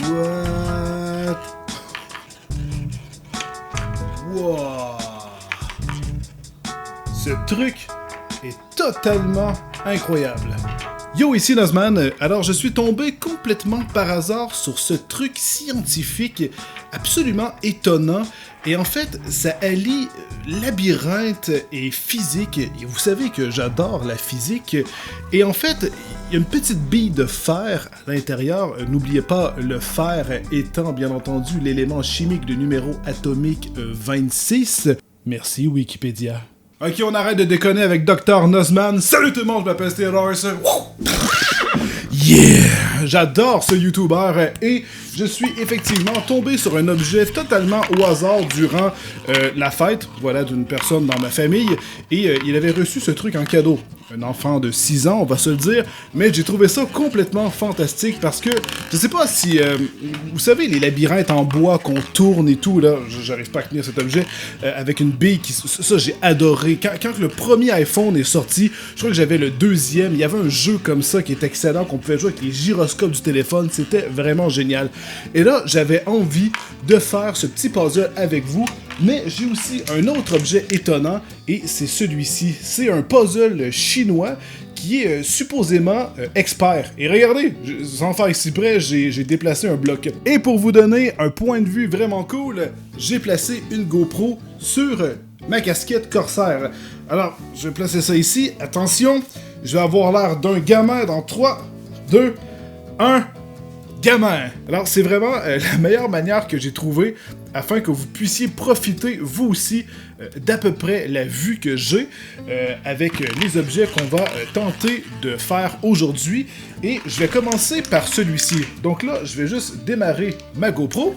What? Wow! Ce truc est totalement incroyable. Yo, ici Nozman. Alors, je suis tombé complètement par hasard sur ce truc scientifique absolument étonnant. Et en fait, ça allie labyrinthe et physique. Et vous savez que j'adore la physique. Et en fait, il y a une petite bille de fer à l'intérieur. N'oubliez pas, le fer étant bien entendu l'élément chimique de numéro atomique 26. Merci Wikipédia. Ok, on arrête de déconner avec Dr. Nozman. Salut tout le monde, je m'appelle Steve Larson. Yeah! J'adore ce YouTuber et je suis effectivement tombé sur un objet totalement au hasard durant la fête, voilà, d'une personne dans ma famille, et il avait reçu ce truc en cadeau. Un enfant de 6 ans, on va se le dire, mais j'ai trouvé ça complètement fantastique parce que, je sais pas si, vous savez, les labyrinthes en bois qu'on tourne et tout, là, j'arrive pas à tenir cet objet, avec une bille qui, ça j'ai adoré. Quand le premier iPhone est sorti, je crois que j'avais le deuxième, il y avait un jeu comme ça qui était excellent, qu'on pouvait jouer avec les gyroscopes du téléphone, c'était vraiment génial. Et là, j'avais envie de faire ce petit puzzle avec vous, mais j'ai aussi un autre objet étonnant, et c'est celui-ci. C'est un puzzle chinois qui est supposément expert. Et regardez, sans faire exprès, j'ai déplacé un bloc. Et pour vous donner un point de vue vraiment cool, j'ai placé une GoPro sur ma casquette Corsair. Alors, je vais placer ça ici. Attention, je vais avoir l'air d'un gamin dans 3, 2, 1... gamin! Alors, c'est vraiment la meilleure manière que j'ai trouvée afin que vous puissiez profiter, vous aussi, d'à peu près la vue que j'ai avec les objets qu'on va tenter de faire aujourd'hui. Et je vais commencer par celui-ci. Donc là, je vais juste démarrer ma GoPro.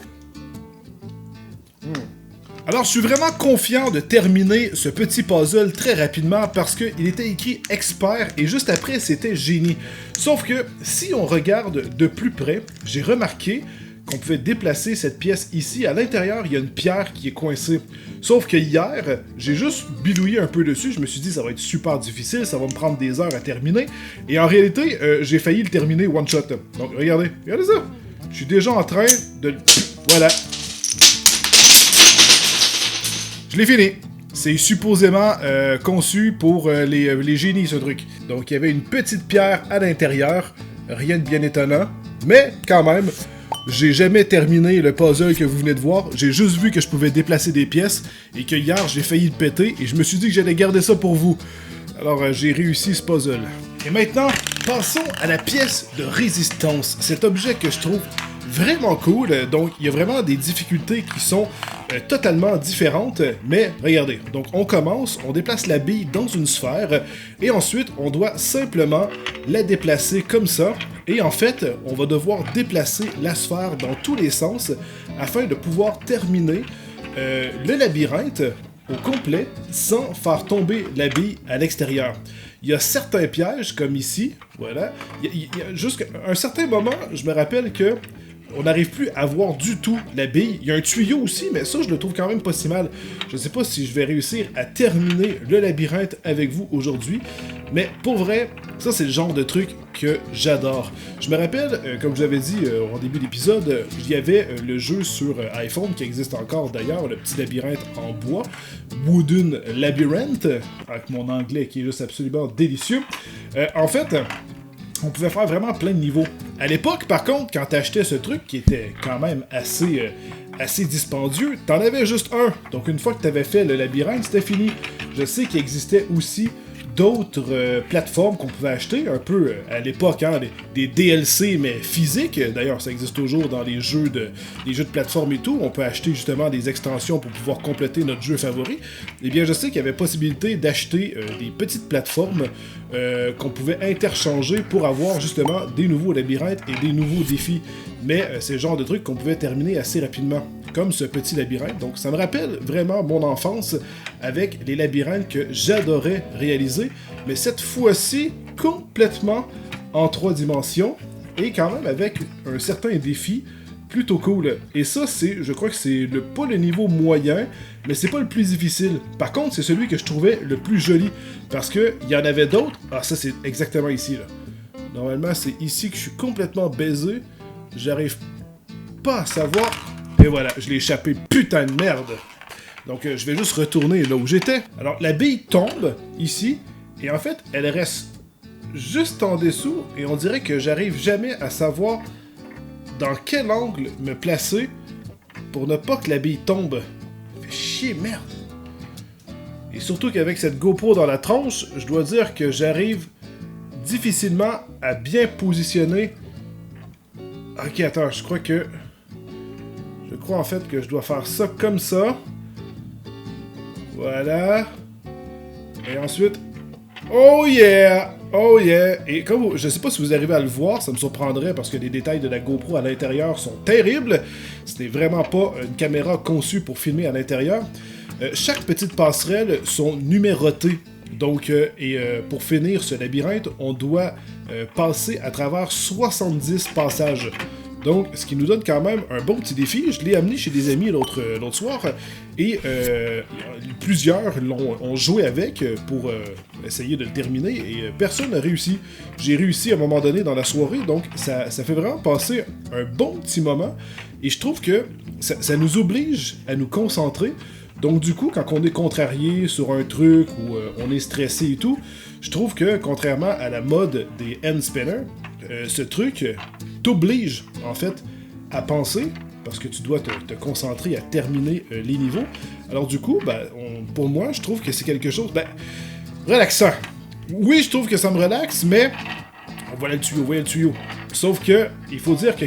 Alors, je suis vraiment confiant de terminer ce petit puzzle très rapidement parce qu'il était écrit expert et juste après, c'était génie. Sauf que, si on regarde de plus près, j'ai remarqué qu'on pouvait déplacer cette pièce ici. À l'intérieur, il y a une pierre qui est coincée. Sauf que hier, j'ai juste bidouillé un peu dessus. Je me suis dit, ça va être super difficile, ça va me prendre des heures à terminer. Et en réalité, j'ai failli le terminer one shot. Donc, regardez ça. Je suis déjà en train de... Voilà. Je l'ai fini. C'est supposément conçu pour les génies, ce truc. Donc, il y avait une petite pierre à l'intérieur. Rien de bien étonnant. Mais, quand même, j'ai jamais terminé le puzzle que vous venez de voir. J'ai juste vu que je pouvais déplacer des pièces et que hier, j'ai failli le péter et je me suis dit que j'allais garder ça pour vous. Alors, j'ai réussi ce puzzle. Et maintenant, passons à la pièce de résistance. Cet objet que je trouve vraiment cool. Donc, il y a vraiment des difficultés qui sont totalement différentes, mais regardez. Donc, on commence, on déplace la bille dans une sphère, et ensuite, on doit simplement la déplacer comme ça, et en fait, on va devoir déplacer la sphère dans tous les sens afin de pouvoir terminer le labyrinthe au complet sans faire tomber la bille à l'extérieur. Il y a certains pièges, comme ici, voilà. Il y a jusqu'à un certain moment, je me rappelle que on n'arrive plus à voir du tout la bille. Il y a un tuyau aussi, mais ça, je le trouve quand même pas si mal. Je sais pas si je vais réussir à terminer le labyrinthe avec vous aujourd'hui, mais pour vrai, ça, c'est le genre de truc que j'adore. Je me rappelle, comme je l'avais dit au début d'épisode, il y avait le jeu sur iPhone, qui existe encore d'ailleurs, le petit labyrinthe en bois, Wooden Labyrinth, avec mon anglais qui est juste absolument délicieux. En fait, on pouvait faire vraiment plein de niveaux. À l'époque, par contre, quand t'achetais ce truc, qui était quand même assez dispendieux, t'en avais juste un. Donc une fois que t'avais fait le labyrinthe, c'était fini. Je sais qu'il existait aussi d'autres plateformes qu'on pouvait acheter, un peu à l'époque, hein, des DLC, mais physiques. D'ailleurs, ça existe toujours dans les jeux de plateforme et tout. On peut acheter justement des extensions pour pouvoir compléter notre jeu favori. Eh bien, je sais qu'il y avait possibilité d'acheter des petites plateformes qu'on pouvait interchanger pour avoir justement des nouveaux labyrinthes et des nouveaux défis. Mais c'est le genre de truc qu'on pouvait terminer assez rapidement, comme ce petit labyrinthe. Donc ça me rappelle vraiment mon enfance avec les labyrinthes que j'adorais réaliser, mais cette fois-ci complètement en 3 dimensions et quand même avec un certain défi plutôt cool. Et ça, je crois que c'est pas le niveau moyen, mais c'est pas le plus difficile. Par contre, c'est celui que je trouvais le plus joli, parce que il y en avait d'autres. Ah, ça c'est exactement ici là. Normalement, c'est ici que je suis complètement baisé. J'arrive pas à savoir... Et voilà, je l'ai échappé, putain de merde! Donc je vais juste retourner là où j'étais. Alors la bille tombe, ici, et en fait, elle reste juste en dessous, et on dirait que j'arrive jamais à savoir dans quel angle me placer pour ne pas que la bille tombe. Ça fait chier, merde! Et surtout qu'avec cette GoPro dans la tronche, je dois dire que j'arrive difficilement à bien positionner. Ok, attends, je crois en fait que je dois faire ça comme ça. Voilà. Et ensuite... Oh yeah! Oh yeah! Et comme je sais pas si vous arrivez à le voir, ça me surprendrait parce que les détails de la GoPro à l'intérieur sont terribles. Ce n'est vraiment pas une caméra conçue pour filmer à l'intérieur. Chaque petite passerelle sont numérotées. Donc, pour finir ce labyrinthe, on doit passer à travers 70 passages. Donc, ce qui nous donne quand même un bon petit défi. Je l'ai amené chez des amis l'autre soir, et plusieurs ont joué avec pour essayer de le terminer, et personne n'a réussi. J'ai réussi à un moment donné dans la soirée, donc ça fait vraiment passer un bon petit moment, et je trouve que ça nous oblige à nous concentrer. Donc du coup, quand on est contrarié sur un truc, ou on est stressé et tout, je trouve que, contrairement à la mode des hand spinners, ce truc t'oblige, en fait, à penser, parce que tu dois te concentrer à terminer les niveaux. Alors du coup, pour moi, je trouve que c'est quelque chose, relaxant. Oui, je trouve que ça me relaxe, mais... Voilà le tuyau, Sauf que, il faut dire que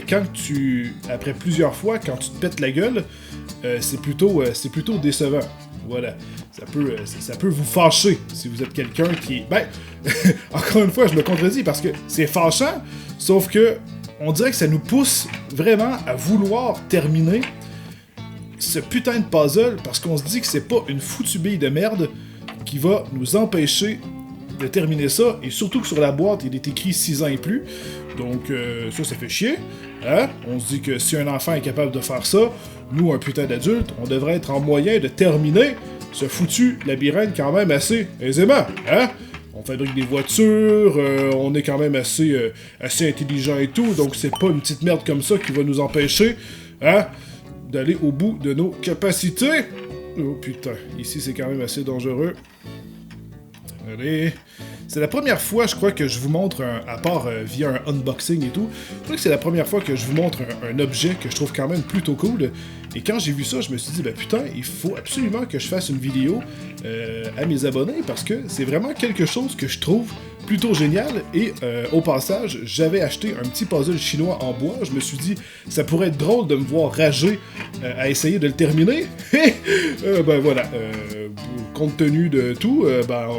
après plusieurs fois, quand tu te pètes la gueule, c'est plutôt décevant. Voilà. Ça peut vous fâcher si vous êtes quelqu'un qui... encore une fois, je me contredis parce que c'est fâchant, sauf que on dirait que ça nous pousse vraiment à vouloir terminer ce putain de puzzle parce qu'on se dit que c'est pas une foutue bille de merde qui va nous empêcher de terminer ça, et surtout que sur la boîte, il est écrit 6 ans et plus, donc ça fait chier, hein? On se dit que si un enfant est capable de faire ça, nous, un putain d'adulte, on devrait être en moyen de terminer ce foutu labyrinthe quand même assez aisément, hein? On fabrique des voitures, on est quand même assez intelligent et tout, donc c'est pas une petite merde comme ça qui va nous empêcher, hein, d'aller au bout de nos capacités. Oh putain, ici c'est quand même assez dangereux. Allez. C'est la première fois, je crois, que je vous montre, à part via un unboxing et tout, je crois que c'est la première fois que je vous montre un objet que je trouve quand même plutôt cool. Et quand j'ai vu ça, je me suis dit, putain, il faut absolument que je fasse une vidéo à mes abonnés, parce que c'est vraiment quelque chose que je trouve plutôt génial. Et au passage, j'avais acheté un petit puzzle chinois en bois. Je me suis dit, ça pourrait être drôle de me voir rager à essayer de le terminer. Et voilà, compte tenu de tout,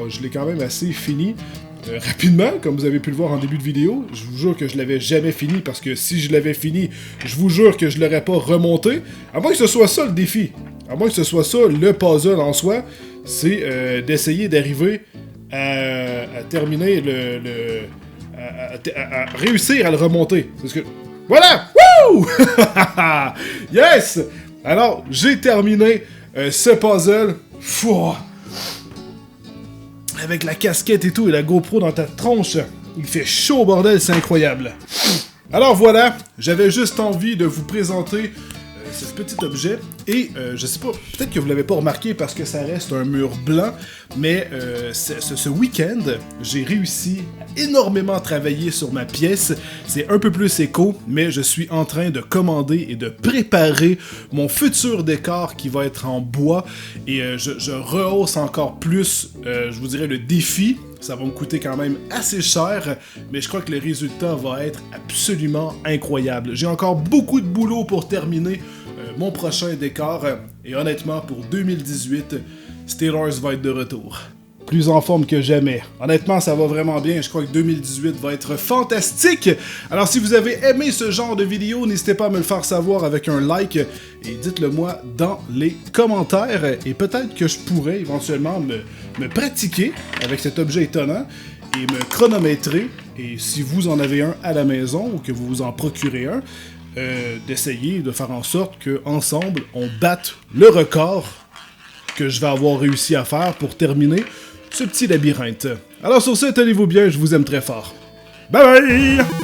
je l'ai quand même assez fini rapidement, comme vous avez pu le voir en début de vidéo. Je vous jure que je l'avais jamais fini, parce que si je l'avais fini, je vous jure que je l'aurais pas remonté. À moins que ce soit ça le défi. À moins que ce soit ça le puzzle en soi, c'est d'essayer d'arriver à terminer à réussir à le remonter. Parce que... Voilà! Wouh! Yes! Alors, j'ai terminé ce puzzle. Fouah! Avec la casquette et tout, et la GoPro dans ta tronche. Il fait chaud, bordel, c'est incroyable. Alors voilà, j'avais juste envie de vous présenter ce petit objet, et je sais pas, peut-être que vous l'avez pas remarqué parce que ça reste un mur blanc, mais ce week-end, j'ai réussi à énormément travailler sur ma pièce. C'est un peu plus éco, mais je suis en train de commander et de préparer mon futur décor qui va être en bois, et je rehausse encore plus, je vous dirais, le défi. Ça va me coûter quand même assez cher, mais je crois que le résultat va être absolument incroyable. J'ai encore beaucoup de boulot pour terminer mon prochain décor, et honnêtement, pour 2018, Steelers va être de retour. Plus en forme que jamais. Honnêtement, ça va vraiment bien. Je crois que 2018 va être fantastique. Alors, si vous avez aimé ce genre de vidéo, n'hésitez pas à me le faire savoir avec un like, et dites-le moi dans les commentaires. Et peut-être que je pourrais éventuellement me pratiquer avec cet objet étonnant et me chronométrer. Et si vous en avez un à la maison, ou que vous vous en procurez un, d'essayer de faire en sorte qu'ensemble, on batte le record que je vais avoir réussi à faire pour terminer ce petit labyrinthe. Alors sur ce, tenez-vous bien, je vous aime très fort. Bye bye!